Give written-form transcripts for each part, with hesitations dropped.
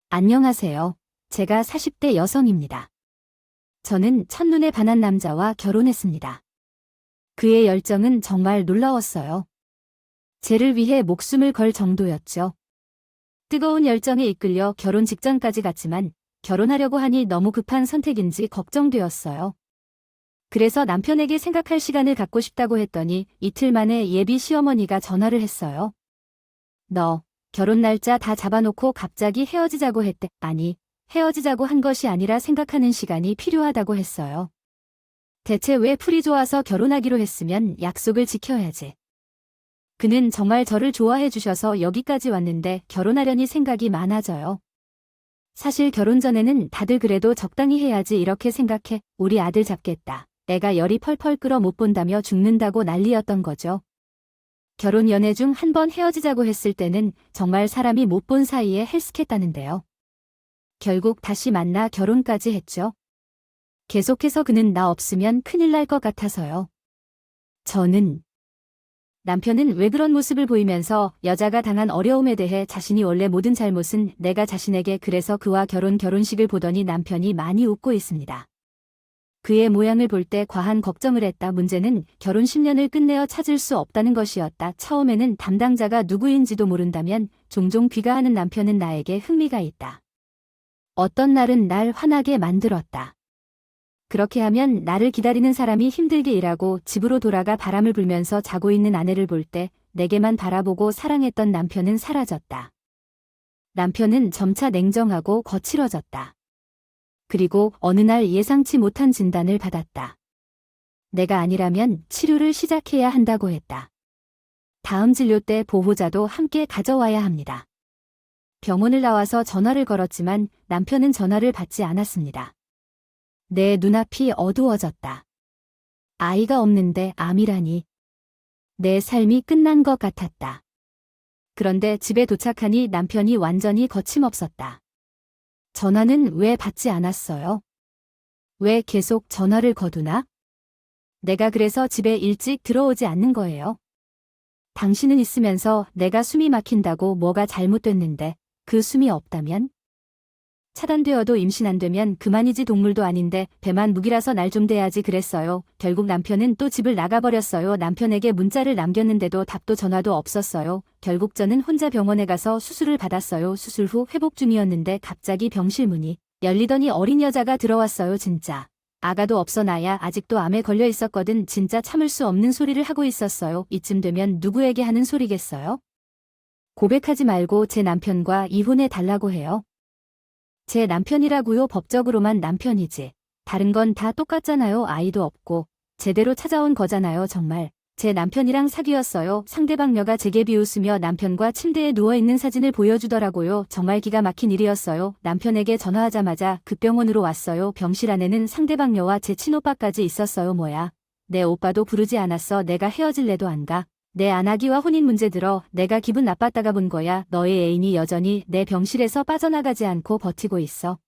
안녕하세요. 제가 40대 여성입니다. 저는 첫눈에 반한 남자와 결혼했습니다. 그의 열정은 정말 놀라웠어요. 쟤를 위해 목숨을 걸 정도였죠. 뜨거운 열정에 이끌려 결혼 직전까지 갔지만 결혼하려고 하니 너무 급한 선택인지 걱정되었어요. 그래서 남편에게 생각할 시간을 갖고 싶다고 했더니 이틀 만에 예비 시어머니가 전화를 했어요. 너 결혼 날짜 다 잡아놓고 갑자기 헤어지자고 했대. 아니, 헤어지자고 한 것이 아니라 생각하는 시간이 필요하다고 했어요. 대체 왜 풀이 좋아서 결혼하기로 했으면 약속을 지켜야지. 그는 정말 저를 좋아해 주셔서 여기까지 왔는데 결혼하려니 생각이 많아져요. 사실 결혼 전에는 다들 그래도 적당히 해야지 이렇게 생각해. 우리 아들 잡겠다. 애가 열이 펄펄 끓어 못 본다며 죽는다고 난리였던 거죠. 결혼 연애 중 한 번 헤어지자고 했을 때는 정말 사람이 못 본 사이에 헬스케했다는데요. 결국 다시 만나 결혼까지 했죠. 계속해서 그는 나 없으면 큰일 날 것 같아서요. 남편은 왜 그런 모습을 보이면서 여자가 당한 어려움에 대해 자신이 원래 모든 잘못은 내가 자신에게 그래서 그와 결혼식을 보더니 남편이 많이 웃고 있습니다. 그의 모양을 볼 때 과한 걱정을 했다. 문제는 결혼 10년을 끝내어 찾을 수 없다는 것이었다. 처음에는 담당자가 누구인지도 모른다면 종종 귀가하는 남편은 나에게 흥미가 있다. 어떤 날은 날 화나게 만들었다. 그렇게 하면 나를 기다리는 사람이 힘들게 일하고 집으로 돌아가 바람을 불면서 자고 있는 아내를 볼 때 내게만 바라보고 사랑했던 남편은 사라졌다. 남편은 점차 냉정하고 거칠어졌다. 그리고 어느 날 예상치 못한 진단을 받았다. 내가 아니라면 치료를 시작해야 한다고 했다. 다음 진료 때 보호자도 함께 가져와야 합니다. 병원을 나와서 전화를 걸었지만 남편은 전화를 받지 않았습니다. 내 눈앞이 어두워졌다. 아이가 없는데 암이라니. 내 삶이 끝난 것 같았다. 그런데 집에 도착하니 남편이 완전히 거침없었다. 전화는 왜 받지 않았어요? 왜 계속 전화를 거두나? 내가 그래서 집에 일찍 들어오지 않는 거예요. 당신은 있으면서 내가 숨이 막힌다고 뭐가 잘못됐는데 그 숨이 없다면? 차단되어도 임신 안 되면 그만이지 동물도 아닌데 배만 무기라서 날 좀 대야지 그랬어요. 결국 남편은 또 집을 나가버렸어요. 남편에게 문자를 남겼는데도 답도 전화도 없었어요. 결국 저는 혼자 병원에 가서 수술을 받았어요. 수술 후 회복 중이었는데 갑자기 병실 문이 열리더니 어린 여자가 들어왔어요. 진짜. 아가도 없어 나야 아직도 암에 걸려 있었거든. 진짜 참을 수 없는 소리를 하고 있었어요. 이쯤 되면 누구에게 하는 소리겠어요? 고백하지 말고 제 남편과 이혼해 달라고 해요. 제 남편이라고요. 법적으로만 남편이지. 다른 건 다 똑같잖아요. 아이도 없고. 제대로 찾아온 거잖아요. 정말. 제 남편이랑 사귀었어요. 상대방녀가 제게 비웃으며 남편과 침대에 누워있는 사진을 보여주더라고요. 정말 기가 막힌 일이었어요. 남편에게 전화하자마자 급병원으로 왔어요. 병실 안에는 상대방녀와 제 친오빠까지 있었어요. 뭐야. 내 오빠도 부르지 않았어. 내가 헤어질래도 안 가. 내 안아기와 혼인 문제 들어 내가 기분 나빴다가 본 거야. 너의 애인이 여전히 내 병실에서 빠져나가지 않고 버티고 있어.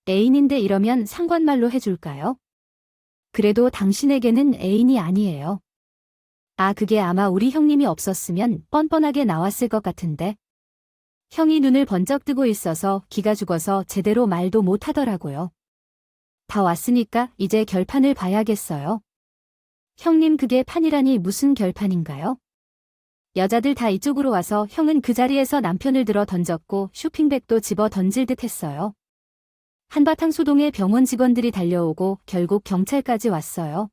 애인인데 이러면 상관말로 해줄까요? 그래도 당신에게는 애인이 아니에요. 아, 그게 아마 우리 형님이 없었으면 뻔뻔하게 나왔을 것 같은데. 형이 눈을 번쩍 뜨고 있어서 기가 죽어서 제대로 말도 못 하더라고요. 다 왔으니까 이제 결판을 봐야겠어요. 형님 그게 판이라니 무슨 결판인가요? 여자들 다 이쪽으로 와서 형은 그 자리에서 남편을 들어 던졌고 쇼핑백도 집어 던질 듯 했어요. 한바탕 소동에 병원 직원들이 달려오고 결국 경찰까지 왔어요.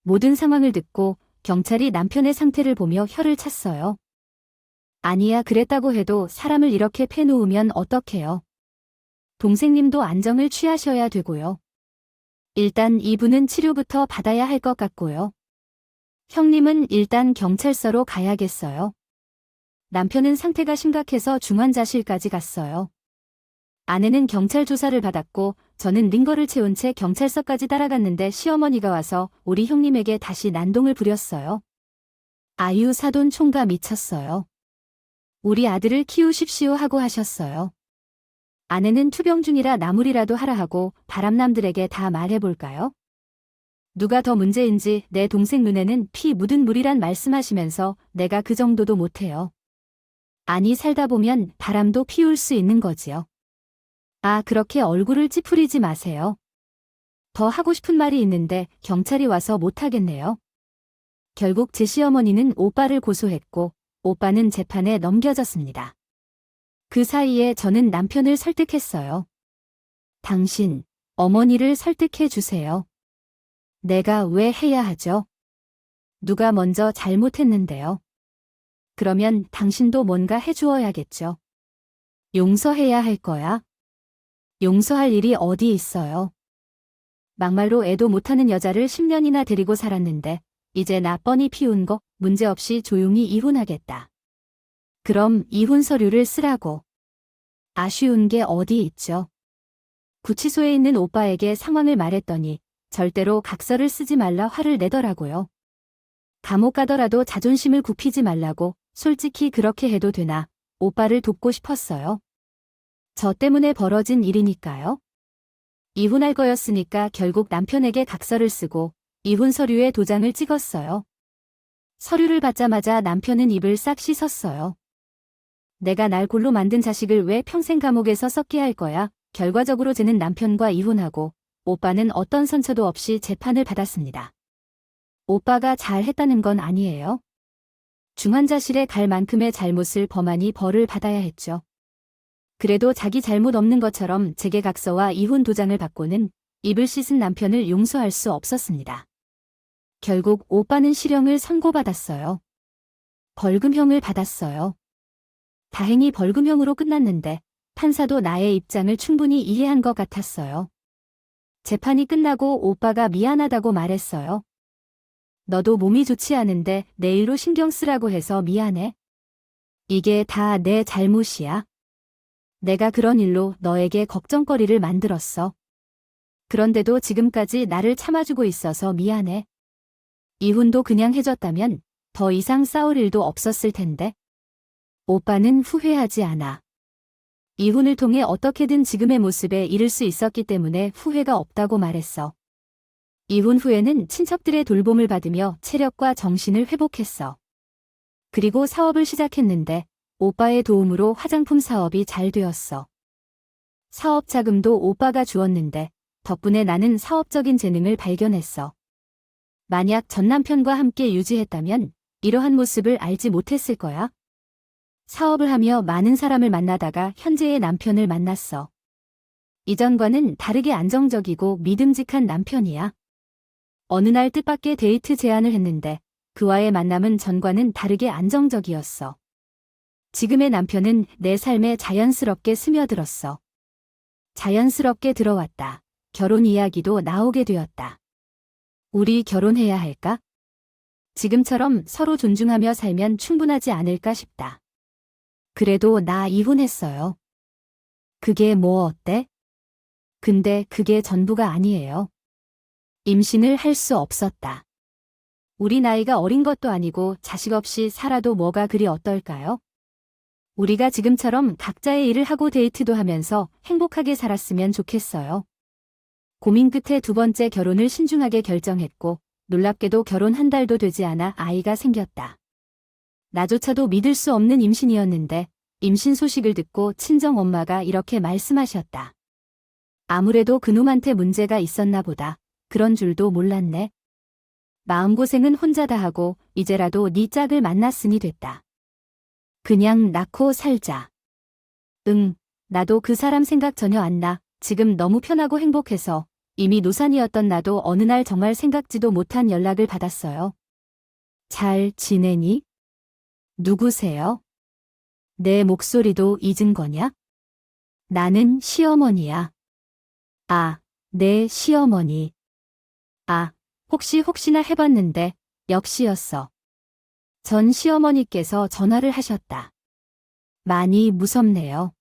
모든 상황을 듣고 경찰이 남편의 상태를 보며 혀를 찼어요. 아니야 그랬다고 해도 사람을 이렇게 패놓으면 어떡해요. 동생님도 안정을 취하셔야 되고요. 일단 이분은 치료부터 받아야 할 것 같고요. 형님은 일단 경찰서로 가야겠어요. 남편은 상태가 심각해서 중환자실까지 갔어요. 아내는 경찰 조사를 받았고 저는 링거를 채운 채 경찰서까지 따라갔는데 시어머니가 와서 우리 형님에게 다시 난동을 부렸어요. 아유 사돈 총각 미쳤어요. 우리 아들을 키우십시오 하고 하셨어요. 아내는 투병 중이라 나물이라도 하라 하고 바람남들에게 다 말해볼까요? 누가 더 문제인지 내 동생 눈에는 피 묻은 물이란 말씀하시면서 내가 그 정도도 못해요. 아니 살다 보면 바람도 피울 수 있는 거지요. 아, 그렇게 얼굴을 찌푸리지 마세요. 더 하고 싶은 말이 있는데 경찰이 와서 못하겠네요. 결국 제 시어머니는 오빠를 고소했고 오빠는 재판에 넘겨졌습니다. 그 사이에 저는 남편을 설득했어요. 당신, 어머니를 설득해 주세요. 내가 왜 해야 하죠? 누가 먼저 잘못했는데요. 그러면 당신도 뭔가 해주어야겠죠. 용서해야 할 거야. 용서할 일이 어디 있어요. 막말로 애도 못하는 여자를 10년이나 데리고 살았는데 이제 나 뻔히 피운 거 문제없이 조용히 이혼하겠다. 그럼 이혼 서류를 쓰라고. 아쉬운 게 어디 있죠. 구치소에 있는 오빠에게 상황을 말했더니 절대로 각서를 쓰지 말라 화를 내더라고요. 감옥 가더라도 자존심을 굽히지 말라고. 솔직히 그렇게 해도 되나 오빠를 돕고 싶었어요. 저 때문에 벌어진 일이니까요. 이혼할 거였으니까 결국 남편에게 각서를 쓰고 이혼 서류에 도장을 찍었어요. 서류를 받자마자 남편은 입을 싹 씻었어요. 내가 날 골로 만든 자식을 왜 평생 감옥에서 썩게 할 거야. 결과적으로 쟤는 남편과 이혼하고 오빠는 어떤 선처도 없이 재판을 받았습니다. 오빠가 잘했다는 건 아니에요. 중환자실에 갈 만큼의 잘못을 범하니 벌을 받아야 했죠. 그래도 자기 잘못 없는 것처럼 재계각서와 이혼 도장을 받고는 입을 씻은 남편을 용서할 수 없었습니다. 결국 오빠는 실형을 선고받았어요. 벌금형을 받았어요. 다행히 벌금형으로 끝났는데 판사도 나의 입장을 충분히 이해한 것 같았어요. 재판이 끝나고 오빠가 미안하다고 말했어요. 너도 몸이 좋지 않은데 내 일로 신경 쓰라고 해서 미안해. 이게 다 내 잘못이야. 내가 그런 일로 너에게 걱정거리를 만들었어. 그런데도 지금까지 나를 참아주고 있어서 미안해. 이혼도 그냥 해줬다면 더 이상 싸울 일도 없었을 텐데. 오빠는 후회하지 않아. 이혼을 통해 어떻게든 지금의 모습에 이를 수 있었기 때문에 후회가 없다고 말했어. 이혼 후에는 친척들의 돌봄을 받으며 체력과 정신을 회복했어. 그리고 사업을 시작했는데 오빠의 도움으로 화장품 사업이 잘 되었어. 사업 자금도 오빠가 주었는데 덕분에 나는 사업적인 재능을 발견했어. 만약 전 남편과 함께 유지했다면 이러한 모습을 알지 못했을 거야. 사업을 하며 많은 사람을 만나다가 현재의 남편을 만났어. 이전과는 다르게 안정적이고 믿음직한 남편이야. 어느 날 뜻밖의 데이트 제안을 했는데 그와의 만남은 전과는 다르게 안정적이었어. 지금의 남편은 내 삶에 자연스럽게 스며들었어. 자연스럽게 들어왔다. 결혼 이야기도 나오게 되었다. 우리 결혼해야 할까? 지금처럼 서로 존중하며 살면 충분하지 않을까 싶다. 그래도 나 이혼했어요. 그게 뭐 어때? 근데 그게 전부가 아니에요. 임신을 할 수 없었다. 우리 나이가 어린 것도 아니고 자식 없이 살아도 뭐가 그리 어떨까요? 우리가 지금처럼 각자의 일을 하고 데이트도 하면서 행복하게 살았으면 좋겠어요. 고민 끝에 두 번째 결혼을 신중하게 결정했고 놀랍게도 결혼 한 달도 되지 않아 아이가 생겼다. 나조차도 믿을 수 없는 임신이었는데 임신 소식을 듣고 친정 엄마가 이렇게 말씀하셨다. 아무래도 그놈한테 문제가 있었나 보다. 그런 줄도 몰랐네. 마음고생은 혼자 다 하고 이제라도 네 짝을 만났으니 됐다. 그냥 낳고 살자. 응, 나도 그 사람 생각 전혀 안 나. 지금 너무 편하고 행복해서 이미 노산이었던 나도 어느 날 정말 생각지도 못한 연락을 받았어요. 잘 지내니? 누구세요? 내 목소리도 잊은 거냐? 나는 시어머니야. 아, 내 시어머니. 아, 혹시나 해봤는데 역시였어. 전 시어머니께서 전화를 하셨다. 많이 무섭네요.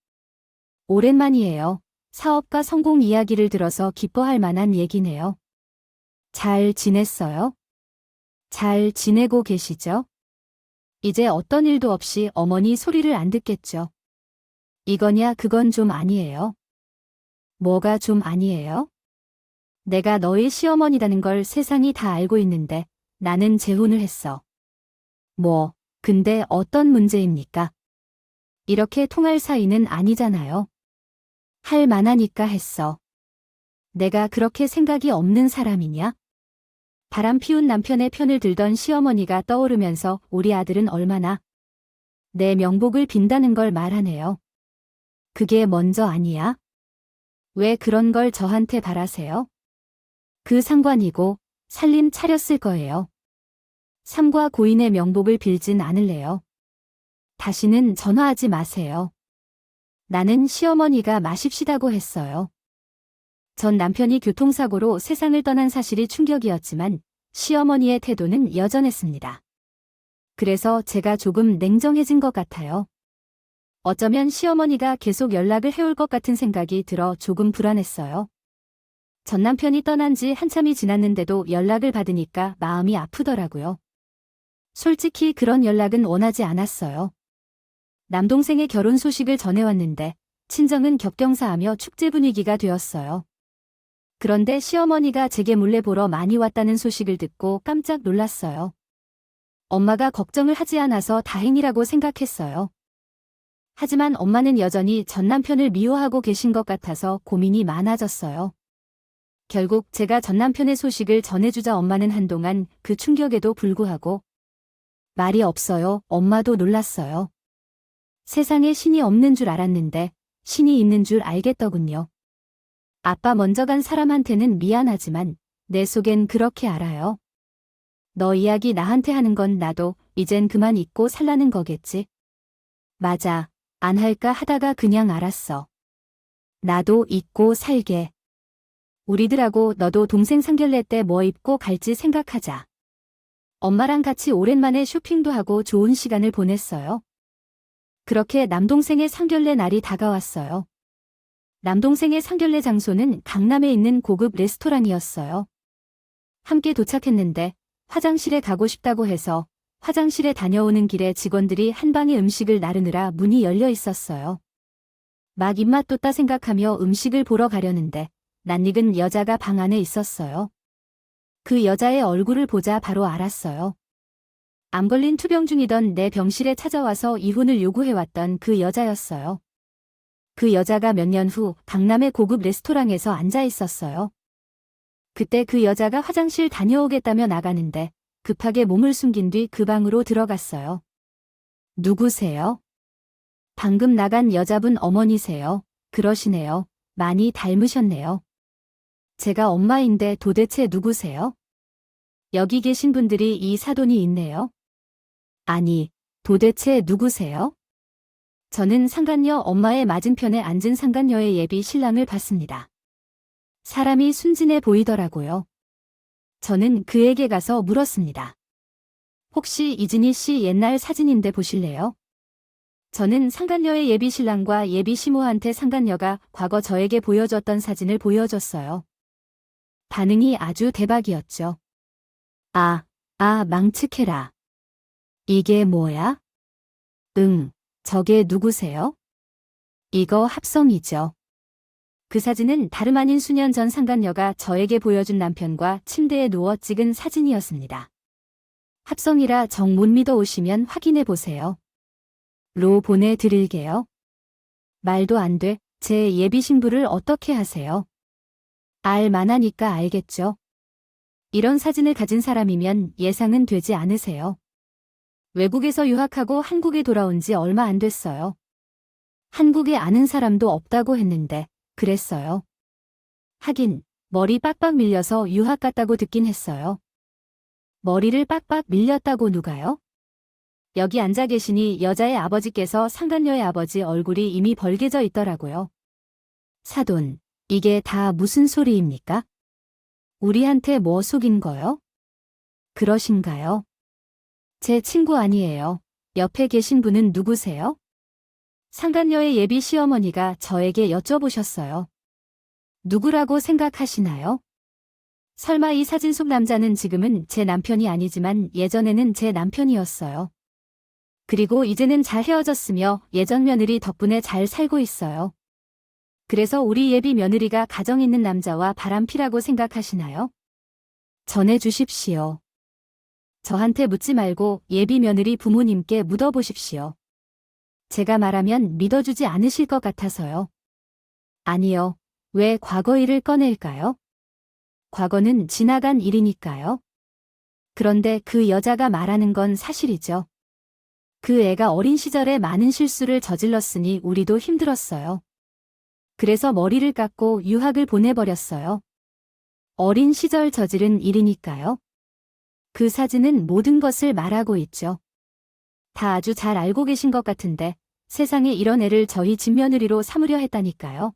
오랜만이에요. 사업가 성공 이야기를 들어서 기뻐할 만한 얘기네요. 잘 지냈어요? 잘 지내고 계시죠? 이제 어떤 일도 없이 어머니 소리를 안 듣겠죠. 이거냐 그건 좀 아니에요. 뭐가 좀 아니에요? 내가 너의 시어머니라는 걸 세상이 다 알고 있는데 나는 재혼을 했어. 뭐, 근데 어떤 문제입니까? 이렇게 통할 사이는 아니잖아요. 할 만하니까 했어. 내가 그렇게 생각이 없는 사람이냐? 바람 피운 남편의 편을 들던 시어머니가 떠오르면서 우리 아들은 얼마나 내 명복을 빈다는 걸 말하네요. 그게 먼저 아니야? 왜 그런 걸 저한테 바라세요? 그 상관이고 살림 차렸을 거예요. 삼과 고인의 명복을 빌진 않을래요. 다시는 전화하지 마세요. 나는 시어머니가 마십시다고 했어요. 전 남편이 교통사고로 세상을 떠난 사실이 충격이었지만 시어머니의 태도는 여전했습니다. 그래서 제가 조금 냉정해진 것 같아요. 어쩌면 시어머니가 계속 연락을 해올 것 같은 생각이 들어 조금 불안했어요. 전 남편이 떠난 지 한참이 지났는데도 연락을 받으니까 마음이 아프더라고요. 솔직히 그런 연락은 원하지 않았어요. 남동생의 결혼 소식을 전해왔는데 친정은 격경사하며 축제 분위기가 되었어요. 그런데 시어머니가 제게 몰래 보러 많이 왔다는 소식을 듣고 깜짝 놀랐어요. 엄마가 걱정을 하지 않아서 다행이라고 생각했어요. 하지만 엄마는 여전히 전 남편을 미워하고 계신 것 같아서 고민이 많아졌어요. 결국 제가 전 남편의 소식을 전해주자 엄마는 한동안 그 충격에도 불구하고 말이 없어요. 엄마도 놀랐어요. 세상에 신이 없는 줄 알았는데 신이 있는 줄 알겠더군요. 아빠 먼저 간 사람한테는 미안하지만 내 속엔 그렇게 알아요. 너 이야기 나한테 하는 건 나도 이젠 그만 잊고 살라는 거겠지. 맞아. 안 할까 하다가 그냥 알았어. 나도 잊고 살게. 우리들하고 너도 동생 상견례 때 뭐 입고 갈지 생각하자. 엄마랑 같이 오랜만에 쇼핑도 하고 좋은 시간을 보냈어요. 그렇게 남동생의 상견례 날이 다가왔어요. 남동생의 상견례 장소는 강남에 있는 고급 레스토랑이었어요. 함께 도착했는데 화장실에 가고 싶다고 해서 화장실에 다녀오는 길에 직원들이 한 방에 음식을 나르느라 문이 열려 있었어요. 막 입맛 돋다 생각하며 음식을 보러 가려는데 낯익은 여자가 방 안에 있었어요. 그 여자의 얼굴을 보자 바로 알았어요. 암 걸린 투병 중이던 내 병실에 찾아와서 이혼을 요구해왔던 그 여자였어요. 그 여자가 몇 년 후 강남의 고급 레스토랑에서 앉아 있었어요. 그때 그 여자가 화장실 다녀오겠다며 나가는데 급하게 몸을 숨긴 뒤 그 방으로 들어갔어요. 누구세요? 방금 나간 여자분 어머니세요. 그러시네요. 많이 닮으셨네요. 제가 엄마인데 도대체 누구세요? 여기 계신 분들이 이 사돈이 있네요. 아니, 도대체 누구세요? 저는 상간녀 엄마의 맞은편에 앉은 상간녀의 예비 신랑을 봤습니다. 사람이 순진해 보이더라고요. 저는 그에게 가서 물었습니다. 혹시 이진희 씨 옛날 사진인데 보실래요? 저는 상간녀의 예비 신랑과 예비 시모한테 상간녀가 과거 저에게 보여줬던 사진을 보여줬어요. 반응이 아주 대박이었죠. 망측해라. 이게 뭐야? 저게 누구세요? 이거 합성이죠. 그 사진은 다름 아닌 수년 전 상간녀가 저에게 보여준 남편과 침대에 누워 찍은 사진이었습니다. 합성이라 정 못 믿어 오시면 확인해 보세요. 로 보내드릴게요. 말도 안 돼. 제 예비 신부를 어떻게 하세요? 알 만하니까 알겠죠. 이런 사진을 가진 사람이면 예상은 되지 않으세요. 외국에서 유학하고 한국에 돌아온 지 얼마 안 됐어요. 한국에 아는 사람도 없다고 했는데 그랬어요. 하긴 머리 빡빡 밀려서 유학 갔다고 듣긴 했어요. 머리를 빡빡 밀렸다고 누가요? 여기 앉아 계시니 여자의 아버지께서 상간녀의 아버지 얼굴이 이미 벌개져 있더라고요. 사돈, 이게 다 무슨 소리입니까? 우리한테 뭐 속인 거요? 그러신가요? 제 친구 아니에요. 옆에 계신 분은 누구세요? 상간녀의 예비 시어머니가 저에게 여쭤보셨어요. 누구라고 생각하시나요? 설마 이 사진 속 남자는 지금은 제 남편이 아니지만 예전에는 제 남편이었어요. 그리고 이제는 잘 헤어졌으며 예전 며느리 덕분에 잘 살고 있어요. 그래서 우리 예비 며느리가 가정 있는 남자와 바람피라고 생각하시나요? 전해주십시오. 저한테 묻지 말고 예비 며느리 부모님께 묻어보십시오. 제가 말하면 믿어주지 않으실 것 같아서요. 아니요. 왜 과거 일을 꺼낼까요? 과거는 지나간 일이니까요. 그런데 그 여자가 말하는 건 사실이죠. 그 애가 어린 시절에 많은 실수를 저질렀으니 우리도 힘들었어요. 그래서 머리를 깎고 유학을 보내버렸어요. 어린 시절 저지른 일이니까요. 그 사진은 모든 것을 말하고 있죠. 다 아주 잘 알고 계신 것 같은데 세상에 이런 애를 저희 집며느리로 삼으려 했다니까요.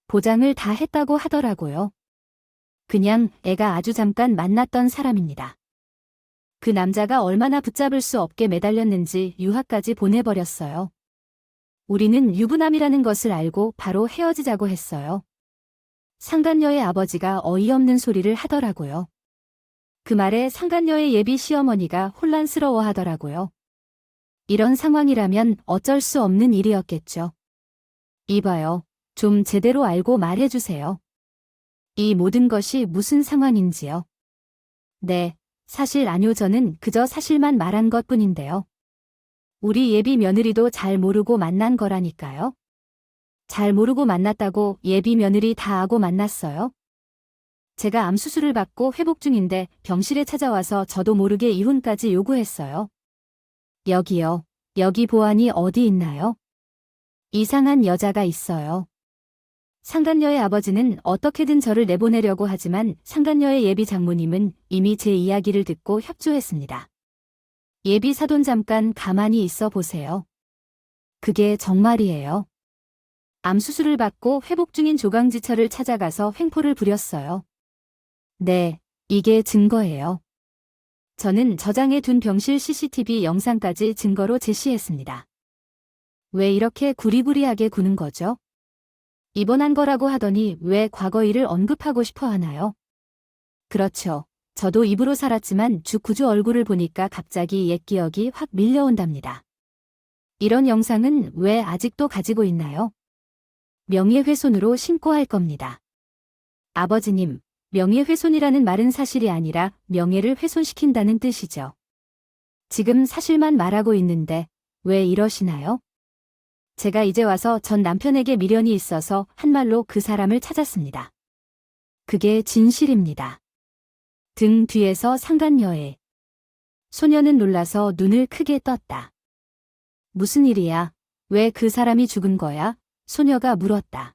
보장을 다 했다고 하더라고요. 그냥 애가 아주 잠깐 만났던 사람입니다. 그 남자가 얼마나 붙잡을 수 없게 매달렸는지 유학까지 보내버렸어요. 우리는 유부남이라는 것을 알고 바로 헤어지자고 했어요. 상간녀의 아버지가 어이없는 소리를 하더라고요. 그 말에 상간녀의 예비 시어머니가 혼란스러워 하더라고요. 이런 상황이라면 어쩔 수 없는 일이었겠죠. 이봐요. 좀 제대로 알고 말해주세요. 이 모든 것이 무슨 상황인지요. 네, 사실 아니요. 저는 그저 사실만 말한 것뿐인데요. 우리 예비 며느리도 잘 모르고 만난 거라니까요. 잘 모르고 만났다고 예비 며느리 다 아고 만났어요? 제가 암 수술을 받고 회복 중인데 병실에 찾아와서 저도 모르게 이혼까지 요구했어요. 여기요. 여기 보안이 어디 있나요? 이상한 여자가 있어요. 상간녀의 아버지는 어떻게든 저를 내보내려고 하지만 상간녀의 예비 장모님은 이미 제 이야기를 듣고 협조했습니다. 예비 사돈 잠깐 가만히 있어 보세요. 그게 정말이에요. 암 수술을 받고 회복 중인 조강지처를 찾아가서 횡포를 부렸어요. 네, 이게 증거예요. 저는 저장해 둔 병실 CCTV 영상까지 증거로 제시했습니다. 왜 이렇게 구리구리하게 구는 거죠? 입원한 거라고 하더니 왜 과거 일을 언급하고 싶어 하나요? 그렇죠. 저도 입으로 살았지만 주 구주 얼굴을 보니까 갑자기 옛 기억이 확 밀려온답니다. 이런 영상은 왜 아직도 가지고 있나요? 명예훼손으로 신고할 겁니다. 아버지님, 명예훼손이라는 말은 사실이 아니라 명예를 훼손시킨다는 뜻이죠. 지금 사실만 말하고 있는데 왜 이러시나요? 제가 이제 와서 전 남편에게 미련이 있어서 한 말로 그 사람을 찾았습니다. 그게 진실입니다. 등 뒤에서 상간녀에. 소녀는 놀라서 눈을 크게 떴다. 무슨 일이야? 왜 그 사람이 죽은 거야? 소녀가 물었다.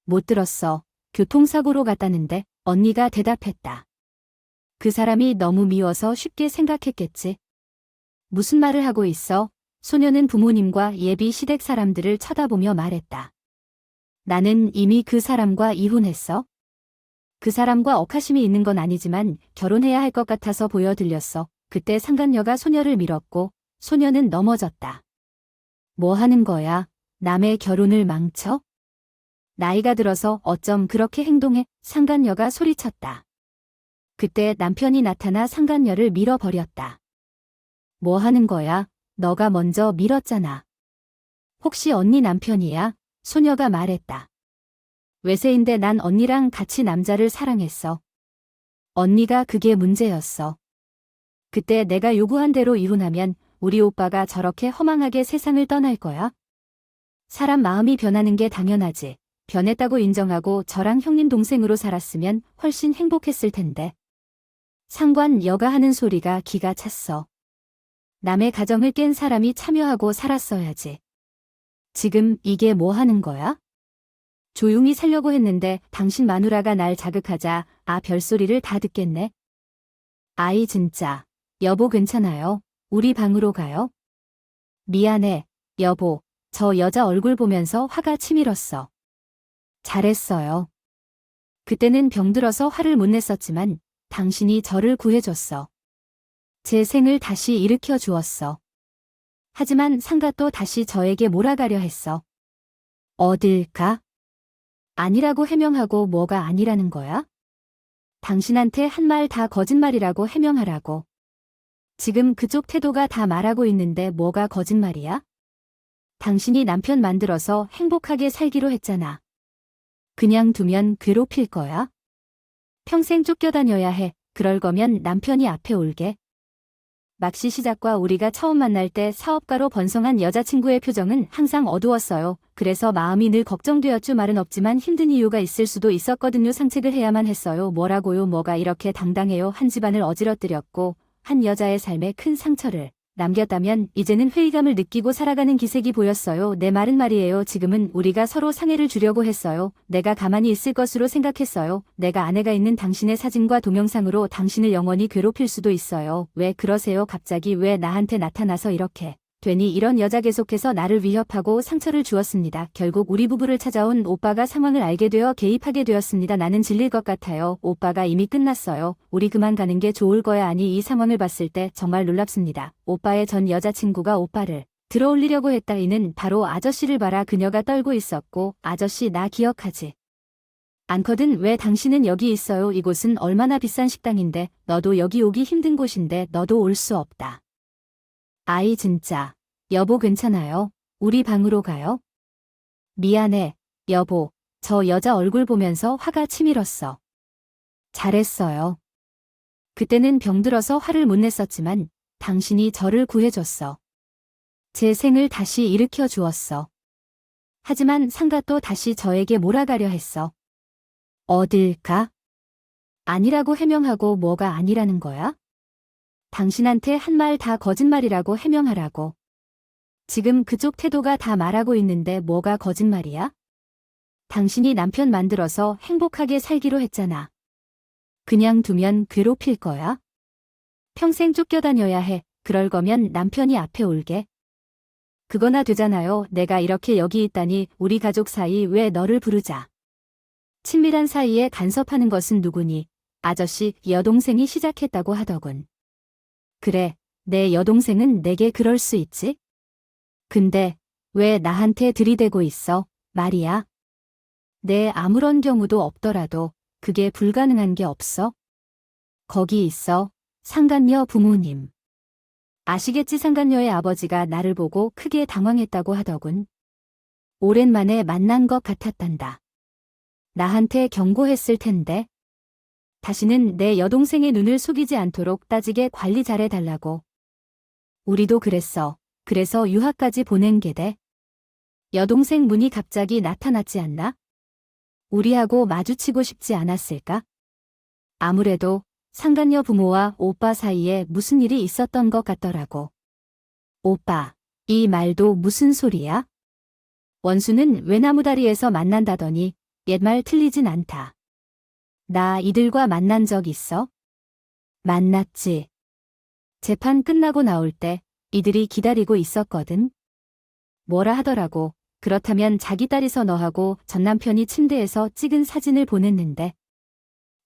못 들었어. 교통사고로 갔다는데 언니가 대답했다. 그 사람이 너무 미워서 쉽게 생각했겠지. 무슨 말을 하고 있어? 소녀는 부모님과 예비 시댁 사람들을 쳐다보며 말했다. 나는 이미 그 사람과 이혼했어. 그 사람과 억하심이 있는 건 아니지만 결혼해야 할 것 같아서 보여 들렸어. 그때 상간녀가 소녀를 밀었고 소녀는 넘어졌다. 뭐 하는 거야? 남의 결혼을 망쳐? 나이가 들어서 어쩜 그렇게 행동해? 상간녀가 소리쳤다. 그때 남편이 나타나 상간녀를 밀어버렸다. 뭐 하는 거야? 너가 먼저 밀었잖아. 혹시 언니 남편이야? 소녀가 말했다. 외세인데 난 언니랑 같이 남자를 사랑했어. 언니가 그게 문제였어. 그때 내가 요구한 대로 이혼하면 우리 오빠가 저렇게 허망하게 세상을 떠날 거야? 사람 마음이 변하는 게 당연하지. 변했다고 인정하고 저랑 형님 동생으로 살았으면 훨씬 행복했을 텐데. 상관 여가 하는 소리가 기가 찼어. 남의 가정을 깬 사람이 참여하고 살았어야지. 지금 이게 뭐 하는 거야? 조용히 살려고 했는데 당신 마누라가 날 자극하자 별소리를 다 듣겠네. 아이 진짜. 여보 괜찮아요? 우리 방으로 가요? 미안해. 여보. 저 여자 얼굴 보면서 화가 치밀었어. 잘했어요. 그때는 병들어서 화를 못 냈었지만 당신이 저를 구해줬어. 제 생을 다시 일으켜 주었어. 하지만 상가또 다시 저에게 몰아가려 했어. 어딜 가? 아니라고 해명하고 뭐가 아니라는 거야? 당신한테 한 말 다 거짓말이라고 해명하라고. 지금 그쪽 태도가 다 말하고 있는데 뭐가 거짓말이야? 당신이 남편 만들어서 행복하게 살기로 했잖아. 그냥 두면 괴롭힐 거야? 평생 쫓겨다녀야 해. 그럴 거면 남편이 앞에 올게. 막시 시작과 우리가 처음 만날 때 사업가로 번성한 여자친구의 표정은 항상 어두웠어요. 그래서 마음이 늘 걱정되었죠. 말은 없지만 힘든 이유가 있을 수도 있었거든요. 상책을 해야만 했어요. 뭐라고요? 뭐가 이렇게 당당해요. 한 집안을 어지러뜨렸고 한 여자의 삶에 큰 상처를 남겼다면 이제는 회의감을 느끼고 살아가는 기색이 보였어요. 내 말은 말이에요. 지금은 우리가 서로 상해를 주려고 했어요. 내가 가만히 있을 것으로 생각했어요. 내가 아내가 있는 당신의 사진과 동영상으로 당신을 영원히 괴롭힐 수도 있어요. 왜 그러세요? 갑자기 왜 나한테 나타나서 이렇게 괜히 이런 여자 계속해서 나를 위협하고 상처를 주었습니다. 결국 우리 부부를 찾아온 오빠가 상황을 알게 되어 개입하게 되었습니다. 나는 질릴 것 같아요. 오빠가 이미 끝났어요. 우리 그만 가는 게 좋을 거야. 아니, 이 상황을 봤을 때 정말 놀랍습니다. 오빠의 전 여자친구가 오빠를 들어올리려고 했다. 이는 바로 아저씨를 봐라. 그녀가 떨고 있었고, 아저씨 나 기억하지 않거든. 왜 당신은 여기 있어요? 이곳은 얼마나 비싼 식당인데 너도 여기 오기 힘든 곳인데 너도 올 수 없다. 아이 진짜. 여보 괜찮아요? 우리 방으로 가요? 미안해, 여보. 저 여자 얼굴 보면서 화가 치밀었어. 잘했어요. 그때는 병들어서 화를 못 냈었지만 당신이 저를 구해줬어. 제 생을 다시 일으켜 주었어. 하지만 상가또 다시 저에게 몰아가려 했어. 어딜 가? 아니라고 해명하고 뭐가 아니라는 거야? 당신한테 한 말 다 거짓말이라고 해명하라고. 지금 그쪽 태도가 다 말하고 있는데 뭐가 거짓말이야? 당신이 남편 만들어서 행복하게 살기로 했잖아. 그냥 두면 괴롭힐 거야? 평생 쫓겨다녀야 해. 그럴 거면 남편이 앞에 올게. 그거나 되잖아요. 내가 이렇게 여기 있다니 우리 가족 사이 왜 너를 부르자. 친밀한 사이에 간섭하는 것은 누구니? 아저씨 여동생이 시작했다고 하더군. 그래, 내 여동생은 내게 그럴 수 있지? 근데 왜 나한테 들이대고 있어, 말이야? 내 아무런 경우도 없더라도 그게 불가능한 게 없어? 거기 있어, 상간녀 부모님. 아시겠지? 상간녀의 아버지가 나를 보고 크게 당황했다고 하더군. 오랜만에 만난 것 같았단다. 나한테 경고했을 텐데. 다시는 내 여동생의 눈을 속이지 않도록 따지게 관리 잘해달라고. 우리도 그랬어. 그래서 유학까지 보낸 게 돼. 여동생 문이 갑자기 나타났지 않나? 우리하고 마주치고 싶지 않았을까? 아무래도 상간녀 부모와 오빠 사이에 무슨 일이 있었던 것 같더라고. 오빠, 이 말도 무슨 소리야? 원수는 외나무다리에서 만난다더니 옛말 틀리진 않다. 나 이들과 만난 적 있어? 만났지. 재판 끝나고 나올 때 이들이 기다리고 있었거든. 뭐라 하더라고. 그렇다면 자기 딸이서 너하고 전 남편이 침대에서 찍은 사진을 보냈는데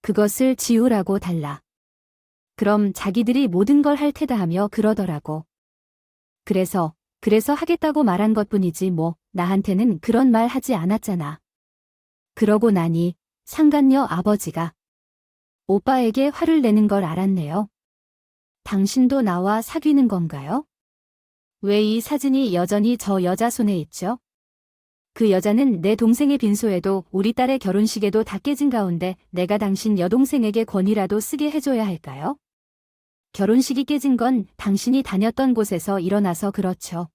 그것을 지우라고 달라. 그럼 자기들이 모든 걸 할 테다 하며 그러더라고. 그래서 하겠다고 말한 것뿐이지 뭐 나한테는 그런 말 하지 않았잖아. 그러고 나니 상간녀 아버지가 오빠에게 화를 내는 걸 알았네요. 당신도 나와 사귀는 건가요? 왜 이 사진이 여전히 저 여자 손에 있죠? 그 여자는 내 동생의 빈소에도 우리 딸의 결혼식에도 다 깨진 가운데 내가 당신 여동생에게 권위라도 쓰게 해줘야 할까요? 결혼식이 깨진 건 당신이 다녔던 곳에서 일어나서 그렇죠.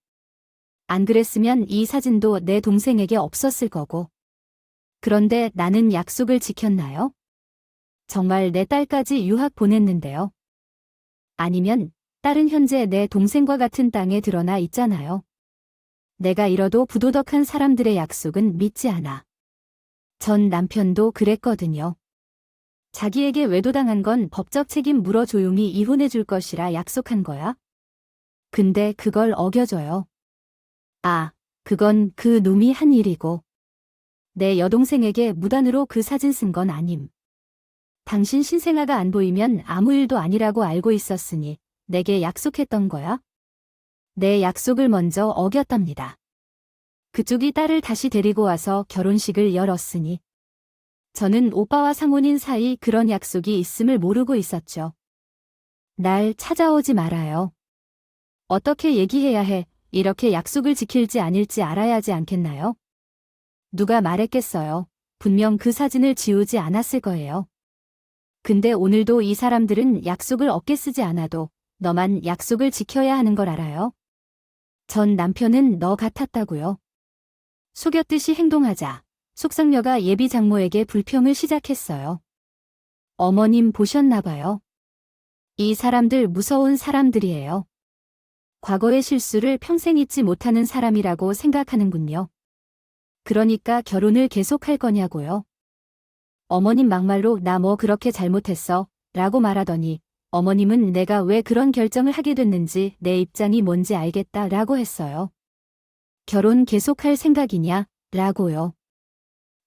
안 그랬으면 이 사진도 내 동생에게 없었을 거고. 그런데 나는 약속을 지켰나요? 정말 내 딸까지 유학 보냈는데요. 아니면 딸은 현재 내 동생과 같은 땅에 드러나 있잖아요. 내가 잃어도 부도덕한 사람들의 약속은 믿지 않아. 전 남편도 그랬거든요. 자기에게 외도당한 건 법적 책임 물어 조용히 이혼해 줄 것이라 약속한 거야. 근데 그걸 어겨줘요. 아, 그건 그 놈이 한 일이고. 내 여동생에게 무단으로 그 사진 쓴 건 아님. 당신 신생아가 안 보이면 아무 일도 아니라고 알고 있었으니 내게 약속했던 거야? 내 약속을 먼저 어겼답니다. 그쪽이 딸을 다시 데리고 와서 결혼식을 열었으니 저는 오빠와 상혼인 사이 그런 약속이 있음을 모르고 있었죠. 날 찾아오지 말아요. 어떻게 얘기해야 해? 이렇게 약속을 지킬지 아닐지 알아야 하지 않겠나요? 누가 말했겠어요. 분명 그 사진을 지우지 않았을 거예요. 근데 오늘도 이 사람들은 약속을 어깨 쓰지 않아도 너만 약속을 지켜야 하는 걸 알아요? 전 남편은 너 같았다고요. 속였듯이 행동하자 속상녀가 예비 장모에게 불평을 시작했어요. 어머님 보셨나 봐요. 이 사람들 무서운 사람들이에요. 과거의 실수를 평생 잊지 못하는 사람이라고 생각하는군요. 그러니까 결혼을 계속할 거냐고요. 어머님 막말로 나 뭐 그렇게 잘못했어 라고 말하더니 어머님은 내가 왜 그런 결정을 하게 됐는지 내 입장이 뭔지 알겠다 라고 했어요. 결혼 계속할 생각이냐 라고요.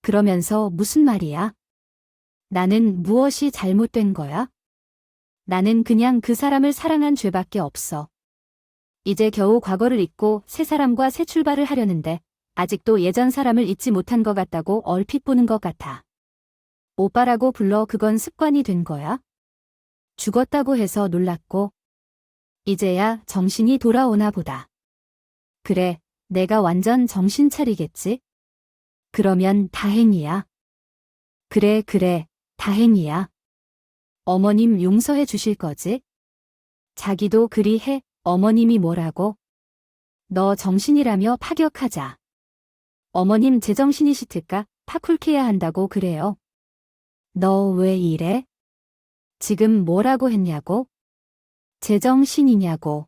그러면서 무슨 말이야? 나는 무엇이 잘못된 거야? 나는 그냥 그 사람을 사랑한 죄밖에 없어. 이제 겨우 과거를 잊고 새 사람과 새 출발을 하려는데 아직도 예전 사람을 잊지 못한 것 같다고 얼핏 보는 것 같아. 오빠라고 불러 그건 습관이 된 거야? 죽었다고 해서 놀랐고 이제야 정신이 돌아오나 보다. 그래, 내가 완전 정신 차리겠지? 그러면 다행이야. 그래, 다행이야. 어머님 용서해 주실 거지? 자기도 그리 해. 어머님이 뭐라고? 너 정신이라며 파격하자. 어머님 제정신이시트까 파쿨케야 한다고 그래요. 너 왜 이래? 지금 뭐라고 했냐고? 제정신이냐고.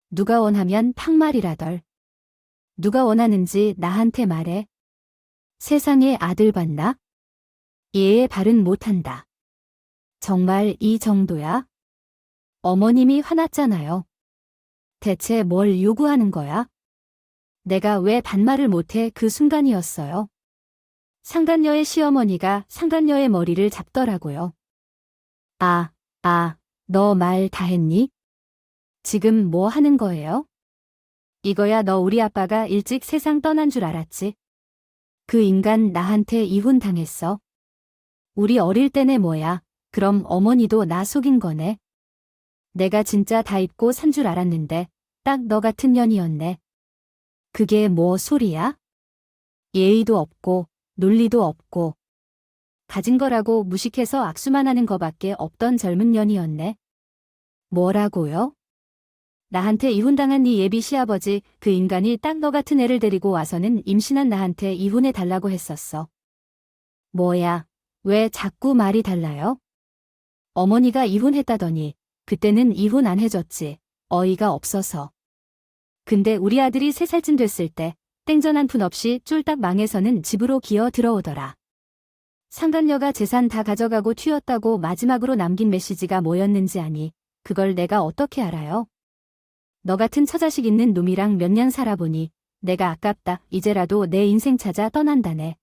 누가 원하면 팍말이라덜. 누가 원하는지 나한테 말해. 세상에 아들 봤나? 얘의 발은 못한다. 정말 이 정도야? 어머님이 화났잖아요. 대체 뭘 요구하는 거야? 내가 왜 반말을 못해 그 순간이었어요. 상간녀의 시어머니가 상간녀의 머리를 잡더라고요. 너 말 다 했니? 지금 뭐 하는 거예요? 이거야 너 우리 아빠가 일찍 세상 떠난 줄 알았지? 그 인간 나한테 이혼당했어. 우리 어릴 때네 뭐야. 그럼 어머니도 나 속인 거네. 내가 진짜 다 잊고 산 줄 알았는데 딱 너 같은 년이었네. 그게 뭐 소리야? 예의도 없고 논리도 없고 가진 거라고 무식해서 악수만 하는 거밖에 없던 젊은 년이었네. 뭐라고요? 나한테 이혼당한 네 예비 시아버지 그 인간이 딱 너 같은 애를 데리고 와서는 임신한 나한테 이혼해 달라고 했었어. 뭐야, 왜 자꾸 말이 달라요? 어머니가 이혼했다더니 그때는 이혼 안 해줬지. 어이가 없어서. 근데 우리 아들이 3살쯤 됐을 때 땡전 한 푼 없이 쫄딱 망해서는 집으로 기어 들어오더라. 상간녀가 재산 다 가져가고 튀었다고 마지막으로 남긴 메시지가 뭐였는지 아니? 그걸 내가 어떻게 알아요? 너 같은 처자식 있는 놈이랑 몇 년 살아보니 내가 아깝다. 이제라도 내 인생 찾아 떠난다네.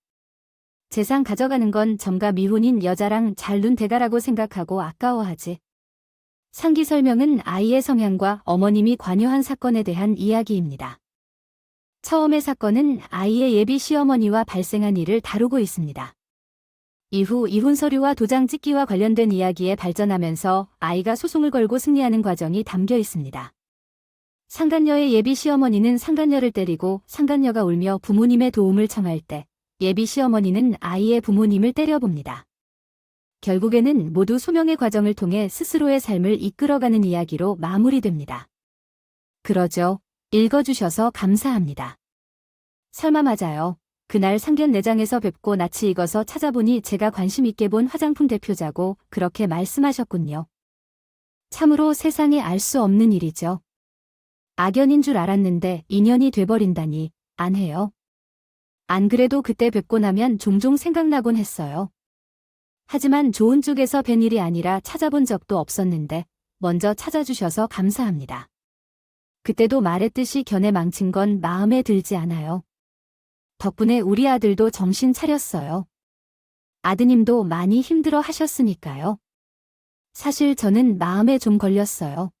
재산 가져가는 건 전가 미혼인 여자랑 잘 눈 대가라고 생각하고 아까워하지. 상기 설명은 아이의 성향과 어머님이 관여한 사건에 대한 이야기입니다. 처음의 사건은 아이의 예비 시어머니와 발생한 일을 다루고 있습니다. 이후 이혼 서류와 도장 찍기와 관련된 이야기에 발전하면서 아이가 소송을 걸고 승리하는 과정이 담겨 있습니다. 상간녀의 예비 시어머니는 상간녀를 때리고 상간녀가 울며 부모님의 도움을 청할 때 예비 시어머니는 아이의 부모님을 때려봅니다. 결국에는 모두 소명의 과정을 통해 스스로의 삶을 이끌어가는 이야기로 마무리됩니다. 그러죠. 읽어주셔서 감사합니다. 설마 맞아요. 그날 상견례장에서 뵙고 낯이 익어서 찾아보니 제가 관심 있게 본 화장품 대표자고 그렇게 말씀하셨군요. 참으로 세상에 알 수 없는 일이죠. 악연인 줄 알았는데 인연이 돼버린다니 안 해요. 안 그래도 그때 뵙고 나면 종종 생각나곤 했어요. 하지만 좋은 쪽에서 뵌 일이 아니라 찾아본 적도 없었는데 먼저 찾아주셔서 감사합니다. 그때도 말했듯이 견해 망친 건 마음에 들지 않아요. 덕분에 우리 아들도 정신 차렸어요. 아드님도 많이 힘들어 하셨으니까요. 사실 저는 마음에 좀 걸렸어요.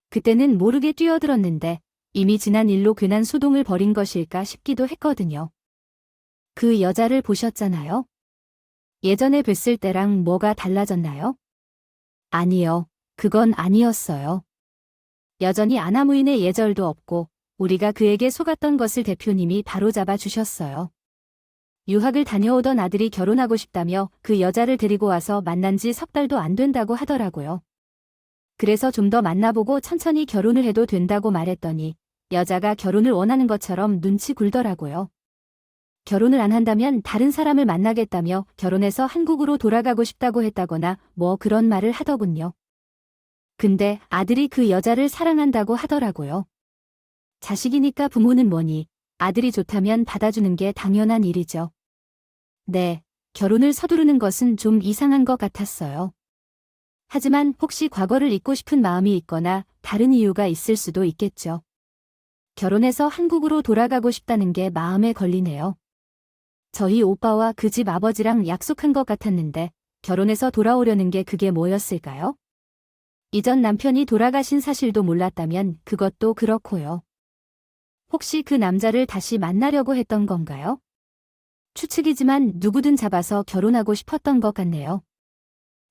그때는 모르게 뛰어들었는데 이미 지난 일로 괜한 소동을 벌인 것일까 싶기도 했거든요. 그 여자를 보셨잖아요. 예전에 뵀을 때랑 뭐가 달라졌나요? 아니요, 그건 아니었어요. 여전히 아나무인의 예절도 없고 우리가 그에게 속았던 것을 대표님이 바로잡아 주셨어요. 유학을 다녀오던 아들이 결혼하고 싶다며 그 여자를 데리고 와서 만난 지 3달도 안 된다고 하더라고요. 그래서 좀 더 만나보고 천천히 결혼을 해도 된다고 말했더니 여자가 결혼을 원하는 것처럼 눈치 굴더라고요. 결혼을 안 한다면 다른 사람을 만나겠다며 결혼해서 한국으로 돌아가고 싶다고 했다거나 뭐 그런 말을 하더군요. 근데 아들이 그 여자를 사랑한다고 하더라고요. 자식이니까 부모는 뭐니, 아들이 좋다면 받아주는 게 당연한 일이죠. 네, 결혼을 서두르는 것은 좀 이상한 것 같았어요. 하지만 혹시 과거를 잊고 싶은 마음이 있거나 다른 이유가 있을 수도 있겠죠. 결혼해서 한국으로 돌아가고 싶다는 게 마음에 걸리네요. 저희 오빠와 그 집 아버지랑 약속한 것 같았는데 결혼해서 돌아오려는 게 그게 뭐였을까요? 이전 남편이 돌아가신 사실도 몰랐다면 그것도 그렇고요. 혹시 그 남자를 다시 만나려고 했던 건가요? 추측이지만 누구든 잡아서 결혼하고 싶었던 것 같네요.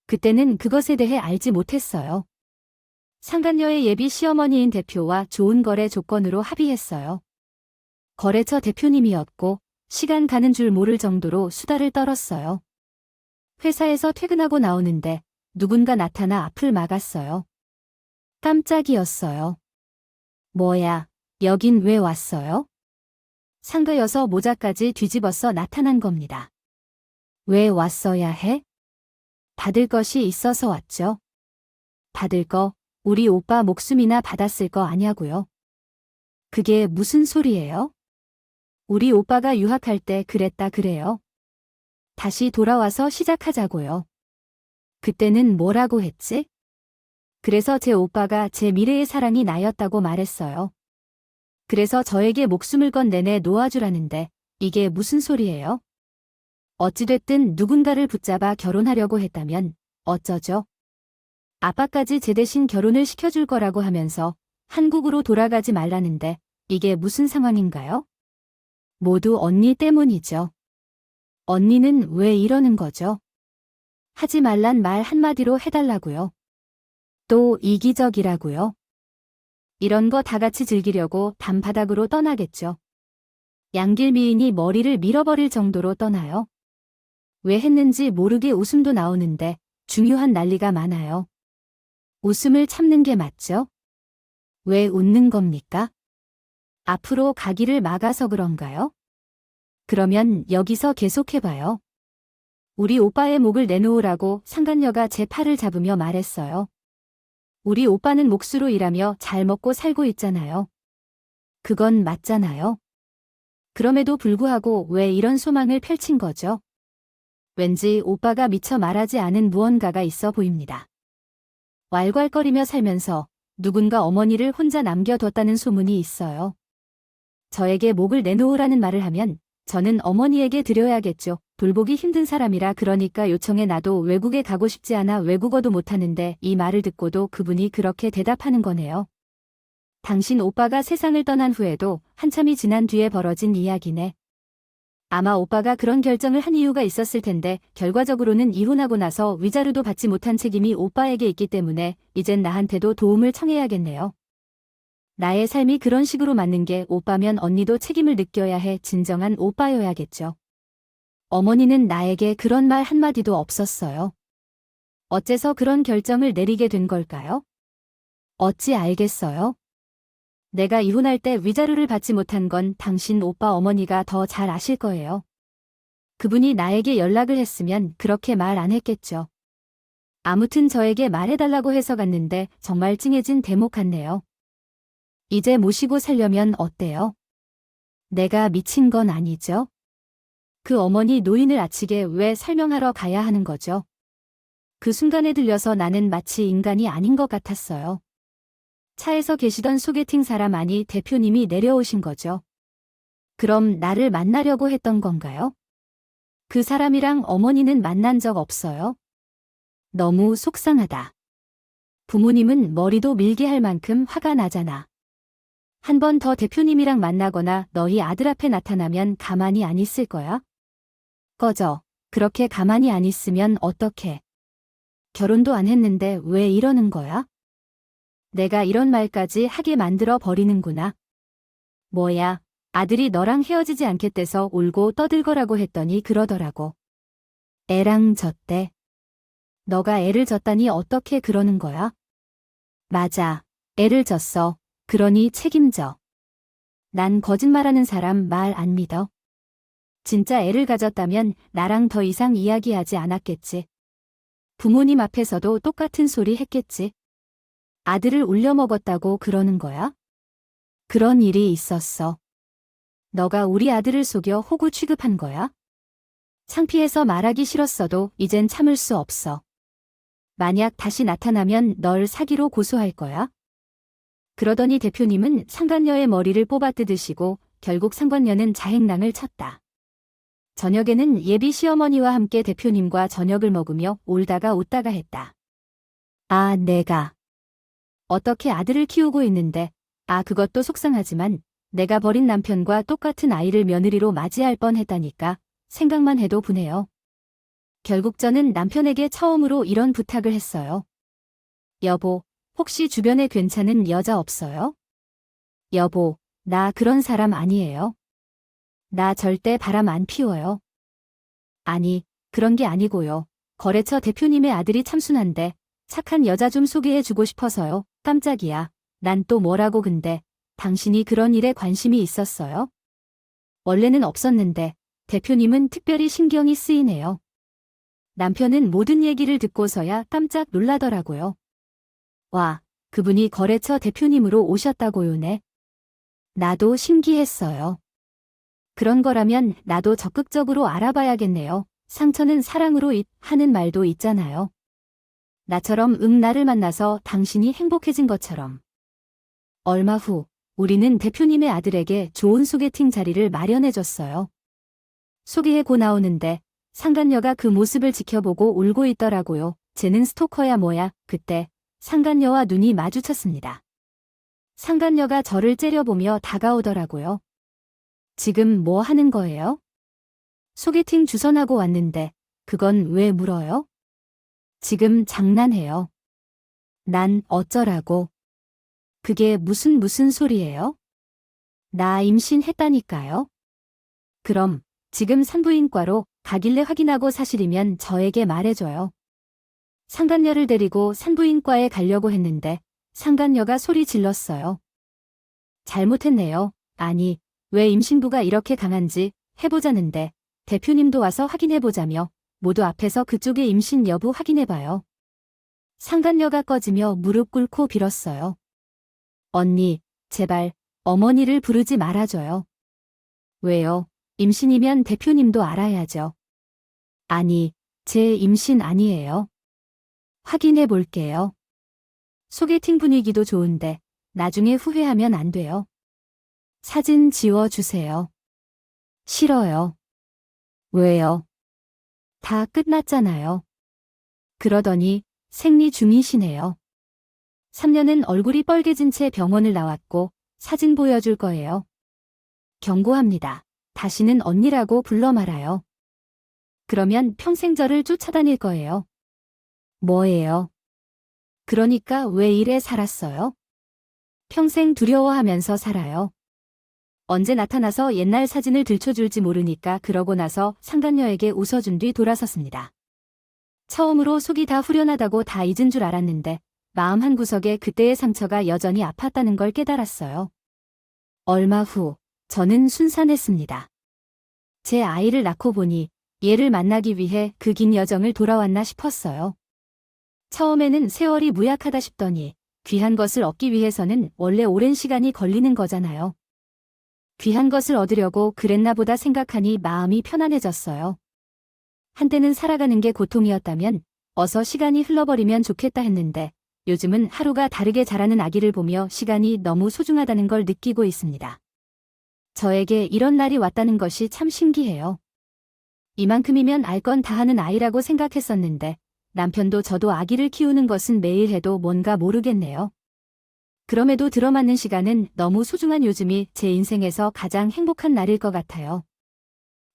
그때는 그것에 대해 알지 못했어요. 상간녀의 예비 시어머니인 대표와 좋은 거래 조건으로 합의했어요. 거래처 대표님이었고 시간 가는 줄 모를 정도로 수다를 떨었어요. 회사에서 퇴근하고 나오는데 누군가 나타나 앞을 막았어요. 깜짝이었어요. 뭐야, 여긴 왜 왔어요? 상가여서 모자까지 뒤집어서 나타난 겁니다. 왜 왔어야 해? 받을 것이 있어서 왔죠. 받을 거, 우리 오빠 목숨이나 받았을 거 아냐고요. 그게 무슨 소리예요? 우리 오빠가 유학할 때 그랬다 그래요. 다시 돌아와서 시작하자고요. 그때는 뭐라고 했지? 그래서 제 오빠가 제 미래의 사랑이 나였다고 말했어요. 그래서 저에게 목숨을 건 내내 놓아주라는데 이게 무슨 소리예요? 어찌됐든 누군가를 붙잡아 결혼하려고 했다면 어쩌죠? 아빠까지 제 대신 결혼을 시켜줄 거라고 하면서 한국으로 돌아가지 말라는데 이게 무슨 상황인가요? 모두 언니 때문이죠. 언니는 왜 이러는 거죠? 하지 말란 말 한마디로 해달라고요. 또 이기적이라고요. 이런 거 다 같이 즐기려고 담바닥으로 떠나겠죠. 양길미인이 머리를 밀어버릴 정도로 떠나요. 왜 했는지 모르게 웃음도 나오는데 중요한 난리가 많아요. 웃음을 참는 게 맞죠? 왜 웃는 겁니까? 앞으로 가기를 막아서 그런가요? 그러면 여기서 계속해봐요. 우리 오빠의 목을 내놓으라고 상간녀가 제 팔을 잡으며 말했어요. 우리 오빠는 몫으로 일하며 잘 먹고 살고 있잖아요. 그건 맞잖아요. 그럼에도 불구하고 왜 이런 소망을 펼친 거죠? 왠지 오빠가 미처 말하지 않은 무언가가 있어 보입니다. 왈괄거리며 살면서 누군가 어머니를 혼자 남겨뒀다는 소문이 있어요. 저에게 목을 내놓으라는 말을 하면 저는 어머니에게 드려야겠죠. 돌보기 힘든 사람이라 그러니까 요청해 나도 외국에 가고 싶지 않아 외국어도 못하는데 이 말을 듣고도 그분이 그렇게 대답하는 거네요. 당신 오빠가 세상을 떠난 후에도 한참이 지난 뒤에 벌어진 이야기네. 아마 오빠가 그런 결정을 한 이유가 있었을 텐데 결과적으로는 이혼하고 나서 위자료도 받지 못한 책임이 오빠에게 있기 때문에 이젠 나한테도 도움을 청해야겠네요. 나의 삶이 그런 식으로 맞는 게 오빠면 언니도 책임을 느껴야 해 진정한 오빠여야겠죠. 어머니는 나에게 그런 말 한마디도 없었어요. 어째서 그런 결정을 내리게 된 걸까요? 어찌 알겠어요? 내가 이혼할 때 위자료를 받지 못한 건 당신 오빠 어머니가 더 잘 아실 거예요. 그분이 나에게 연락을 했으면 그렇게 말 안 했겠죠. 아무튼 저에게 말해달라고 해서 갔는데 정말 찡해진 대목 같네요. 이제 모시고 살려면 어때요? 내가 미친 건 아니죠? 그 어머니 노인을 아치게 왜 설명하러 가야 하는 거죠? 그 순간에 들려서 나는 마치 인간이 아닌 것 같았어요. 차에서 계시던 소개팅 사람 아니 대표님이 내려오신 거죠. 그럼 나를 만나려고 했던 건가요? 그 사람이랑 어머니는 만난 적 없어요. 너무 속상하다. 부모님은 머리도 밀게 할 만큼 화가 나잖아. 한 번 더 대표님이랑 만나거나 너희 아들 앞에 나타나면 가만히 안 있을 거야? 꺼져. 그렇게 가만히 안 있으면 어떡해. 결혼도 안 했는데 왜 이러는 거야? 내가 이런 말까지 하게 만들어 버리는구나. 뭐야, 아들이 너랑 헤어지지 않겠대서 울고 떠들거라고 했더니 그러더라고. 애랑 졌대. 너가 애를 졌다니 어떻게 그러는 거야? 맞아. 애를 졌어. 그러니 책임져. 난 거짓말하는 사람 말 안 믿어. 진짜 애를 가졌다면 나랑 더 이상 이야기하지 않았겠지. 부모님 앞에서도 똑같은 소리 했겠지. 아들을 울려먹었다고 그러는 거야? 그런 일이 있었어. 너가 우리 아들을 속여 호구 취급한 거야? 창피해서 말하기 싫었어도 이젠 참을 수 없어. 만약 다시 나타나면 널 사기로 고소할 거야? 그러더니 대표님은 상간녀의 머리를 뽑아 뜯으시고 결국 상간녀는 자행랑을 쳤다. 저녁에는 예비 시어머니와 함께 대표님과 저녁을 먹으며 울다가 웃다가 했다. 아, 내가 어떻게 아들을 키우고 있는데, 그것도 속상하지만 내가 버린 남편과 똑같은 아이를 며느리로 맞이할 뻔했다니까 생각만 해도 분해요. 결국 저는 남편에게 처음으로 이런 부탁을 했어요. 여보, 혹시 주변에 괜찮은 여자 없어요? 여보, 나 그런 사람 아니에요. 나 절대 바람 안 피워요. 아니, 그런 게 아니고요. 거래처 대표님의 아들이 참 순한데 착한 여자 좀 소개해주고 싶어서요. 깜짝이야. 난 또 뭐라고 근데 당신이 그런 일에 관심이 있었어요? 원래는 없었는데 대표님은 특별히 신경이 쓰이네요. 남편은 모든 얘기를 듣고서야 깜짝 놀라더라고요. 와, 그분이 거래처 대표님으로 오셨다고요네. 나도 신기했어요. 그런 거라면 나도 적극적으로 알아봐야겠네요. 상처는 사랑으로 하는 말도 있잖아요. 나처럼 나를 만나서 당신이 행복해진 것처럼. 얼마 후 우리는 대표님의 아들에게 좋은 소개팅 자리를 마련해줬어요. 소개해고 나오는데 상간녀가 그 모습을 지켜보고 울고 있더라고요. 쟤는 스토커야 뭐야. 그때 상간녀와 눈이 마주쳤습니다. 상간녀가 저를 째려보며 다가오더라고요. 지금 뭐 하는 거예요? 소개팅 주선하고 왔는데 그건 왜 물어요? 지금 장난해요. 난 어쩌라고. 그게 무슨 소리예요? 나 임신했다니까요. 그럼 지금 산부인과로 가길래 확인하고 사실이면 저에게 말해줘요. 상간녀를 데리고 산부인과에 가려고 했는데 상간녀가 소리 질렀어요. 잘못했네요. 아니, 왜 임신부가 이렇게 강한지 해보자는데 대표님도 와서 확인해보자며 모두 앞에서 그쪽의 임신 여부 확인해봐요. 상간녀가 꺼지며 무릎 꿇고 빌었어요. 언니, 제발 어머니를 부르지 말아줘요. 왜요? 임신이면 대표님도 알아야죠. 아니, 제 임신 아니에요. 확인해 볼게요. 소개팅 분위기도 좋은데 나중에 후회하면 안 돼요. 사진 지워주세요. 싫어요. 왜요? 다 끝났잖아요. 그러더니 생리 중이시네요. 3년은 얼굴이 뻘개진 채 병원을 나왔고 사진 보여줄 거예요. 경고합니다. 다시는 언니라고 불러 말아요. 그러면 평생 저를 쫓아다닐 거예요. 뭐예요? 그러니까 왜 이래 살았어요? 평생 두려워하면서 살아요. 언제 나타나서 옛날 사진을 들춰줄지 모르니까 그러고 나서 상간녀에게 웃어준 뒤 돌아섰습니다. 처음으로 속이 다 후련하다고 다 잊은 줄 알았는데 마음 한구석에 그때의 상처가 여전히 아팠다는 걸 깨달았어요. 얼마 후 저는 순산했습니다. 제 아이를 낳고 보니 얘를 만나기 위해 그 긴 여정을 돌아왔나 싶었어요. 처음에는 세월이 무약하다 싶더니 귀한 것을 얻기 위해서는 원래 오랜 시간이 걸리는 거잖아요. 귀한 것을 얻으려고 그랬나 보다 생각하니 마음이 편안해졌어요. 한때는 살아가는 게 고통이었다면 어서 시간이 흘러버리면 좋겠다 했는데 요즘은 하루가 다르게 자라는 아기를 보며 시간이 너무 소중하다는 걸 느끼고 있습니다. 저에게 이런 날이 왔다는 것이 참 신기해요. 이만큼이면 알 건 다 하는 아이라고 생각했었는데 남편도 저도 아기를 키우는 것은 매일 해도 뭔가 모르겠네요. 그럼에도 들어맞는 시간은 너무 소중한 요즘이 제 인생에서 가장 행복한 날일 것 같아요.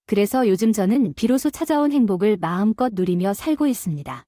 그래서 요즘 저는 비로소 찾아온 행복을 마음껏 누리며 살고 있습니다.